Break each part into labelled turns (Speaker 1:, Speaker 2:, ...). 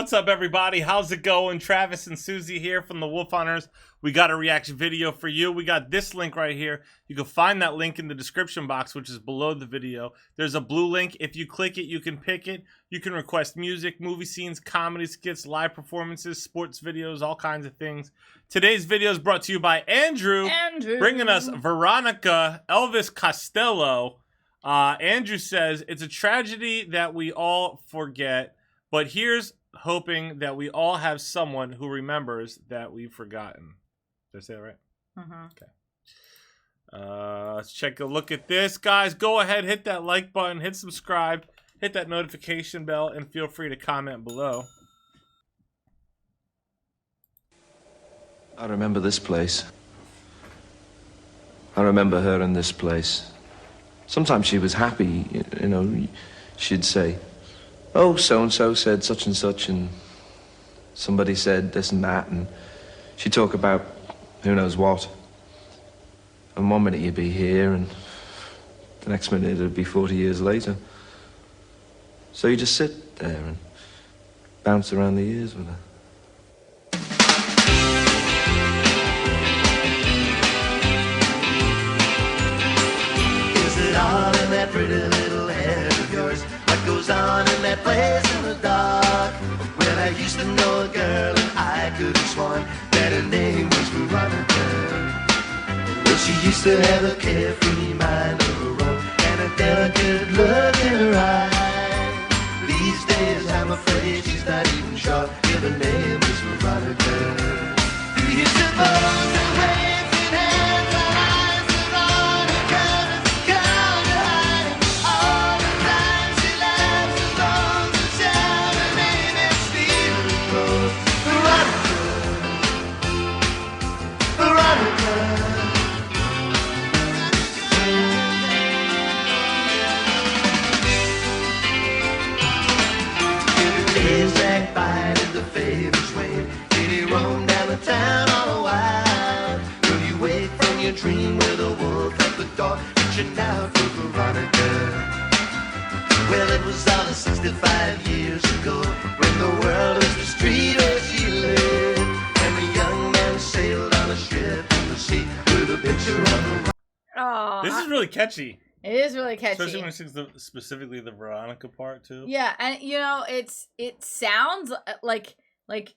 Speaker 1: What's up, everybody? How's it going? Travis and Susie here from the Wolf Hunters. We got a reaction video for you. We got this link right here. You can find that link in the description box, which is below the video. There's a blue link. If you click it, you can pick it. You can request music, movie scenes, comedy skits, live performances, sports videos, all kinds of things. Today's video is brought to you by Andrew. Bringing us Veronica, Elvis Costello. Andrew says, it's a tragedy that we all forget, but here's hoping that we all have someone who remembers that we've forgotten. Did I say that right? Mm-hmm. Okay. Let's take a look at this. Guys, go ahead, hit that like button, hit subscribe, hit that notification bell, and feel free to comment below.
Speaker 2: I remember this place. I remember her in this place. Sometimes she was happy, you know, she'd say, oh, so-and-so said such and such, and somebody said this and that, and she'd talk about who knows what. And one minute you'd be here, and the next minute it'd be 40 years later. So you just sit there and bounce around the years with her.
Speaker 3: All in that pretty little head of yours. What goes on in that place in the dark? Well, I used to know a girl and I could have sworn that her name was Veronica. Well, she used to have a carefree mind of her own and a delicate look in her eye. These days I'm afraid she's not even sure if her name is Veronica. Do you suppose that waving hands are eyes Veronica? Town all a while. Will you wake from your dream with a wolf at the door, reaching out for Veronica? Well, it was all 65 years ago, when the world was the street where she lived, and the young man sailed on a ship in the sea with a picture of Veronica.
Speaker 1: Oh, this is really catchy.
Speaker 4: It is really catchy,
Speaker 1: especially when it sings specifically the Veronica part too.
Speaker 4: Yeah, and you know, it sounds like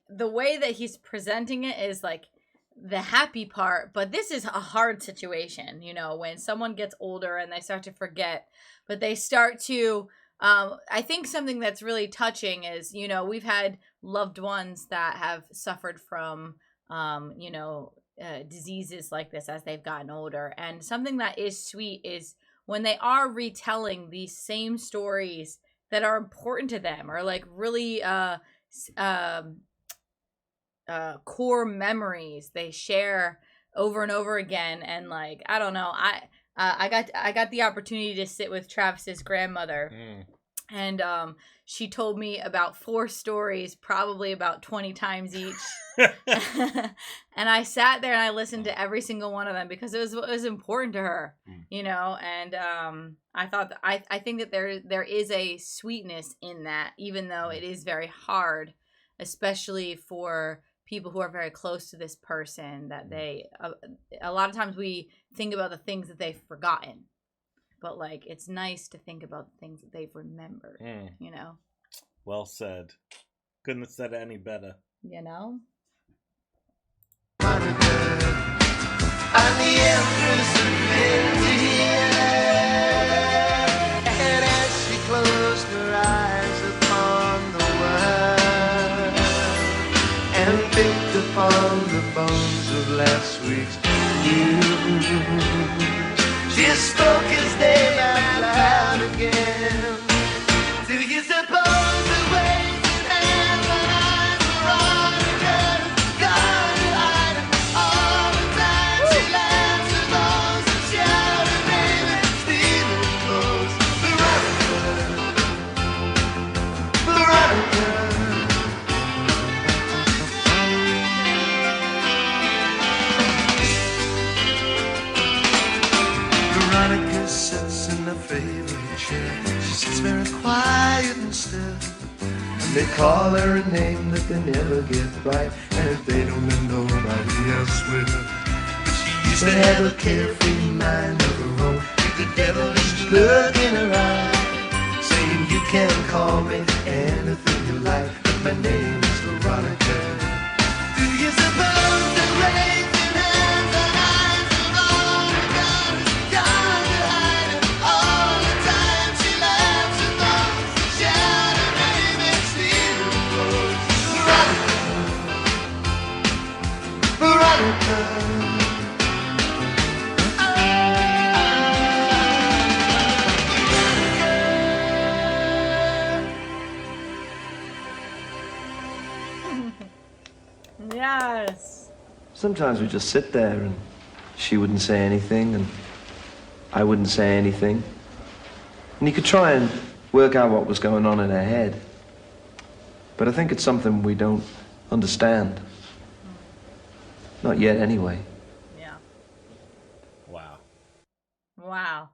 Speaker 4: the way that he's presenting it is like the happy part, but this is a hard situation, you know, when someone gets older and they start to forget, but they start to, I think something that's really touching is, you know, we've had loved ones that have suffered from, you know, diseases like this as they've gotten older. And something that is sweet is when they are retelling these same stories that are important to them, or like really, core memories they share over and over again. And like, I don't know, I got the opportunity to sit with Travis's grandmother, and she told me about 4 stories, probably about 20 times each. And I sat there and I listened to every single one of them because it was important to her, you know. And I thought I think that there is a sweetness in that, even though it is very hard, especially for people who are very close to this person, that they a lot of times we think about the things that they've forgotten, but like it's nice to think about the things that they've remembered, you know.
Speaker 1: Well said. Couldn't have said it any better,
Speaker 4: you know.
Speaker 3: I'm the Empress of India, and as she closed her eyes upon the world and picked upon the bones of last week's news, she spoke his name out loud again. Do you suppose the ways and hands and eyes were on her? God, you hide her all the time. She laughs and moans and shouts her name and stealing clothes. Veronica, Veronica. Veronica sits in a favorite chair. She sits very quiet and still. They call her a name that they never get right, and if they don't, then nobody else will. She used to have a carefree mind of her own, with the devilish look in her eye, saying you can call me anything you like, but my name is Veronica. Do you suppose that raising hands and eyes have all the guns gone to hide her? All the time she laughs and moans, shout her name and steal her clothes. Veronica, Veronica.
Speaker 4: Yes.
Speaker 2: Sometimes we just sit there and she wouldn't say anything and I wouldn't say anything. And you could try and work out what was going on in her head. But I think it's something we don't understand. Not yet, anyway.
Speaker 4: Yeah.
Speaker 1: Wow.
Speaker 4: Wow.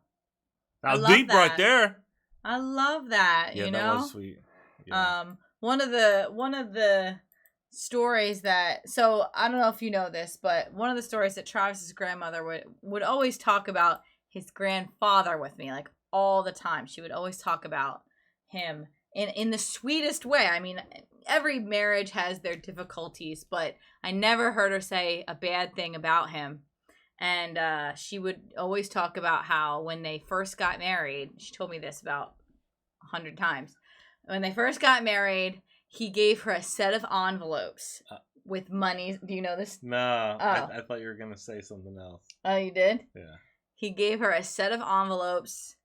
Speaker 1: That was
Speaker 4: love
Speaker 1: deep right
Speaker 4: that.
Speaker 1: there.
Speaker 4: I love that.
Speaker 1: Yeah,
Speaker 4: you
Speaker 1: that
Speaker 4: know.
Speaker 1: was sweet. Yeah.
Speaker 4: One of the stories that, so I don't know if you know this, but one of the stories that Travis's grandmother would always talk about his grandfather with me, like all the time. She would always talk about him in the sweetest way. I mean, every marriage has their difficulties, but I never heard her say a bad thing about him. And she would always talk about how when they first got married, she told me this about 100 times. When they first got married, he gave her a set of envelopes with money. Do you know this?
Speaker 1: No, I thought you were going to say something else.
Speaker 4: Oh, you did?
Speaker 1: Yeah.
Speaker 4: He gave her a set of envelopes,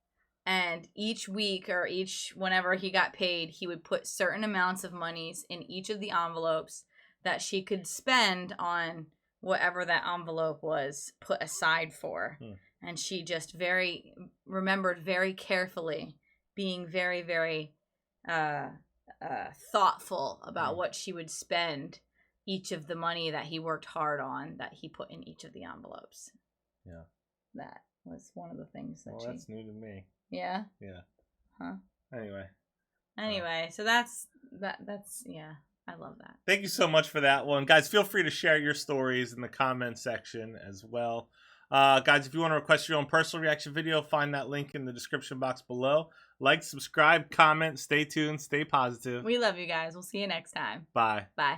Speaker 4: and each week or whenever he got paid, he would put certain amounts of monies in each of the envelopes that she could spend on whatever that envelope was put aside for. And she just remembered very carefully, being very, very thoughtful about what she would spend each of the money that he worked hard on, that he put in each of the envelopes.
Speaker 1: Yeah.
Speaker 4: That was one of the things that
Speaker 1: that's new to me.
Speaker 4: Yeah?
Speaker 1: Yeah.
Speaker 4: Huh?
Speaker 1: Anyway,
Speaker 4: so that's yeah, I love that.
Speaker 1: Thank you so much for that one. Guys, feel free to share your stories in the comment section as well. Guys, if you want to request your own personal reaction video, find that link in the description box below. Like, subscribe, comment, stay tuned, stay positive.
Speaker 4: We love you guys. We'll see you next time.
Speaker 1: Bye.
Speaker 4: Bye.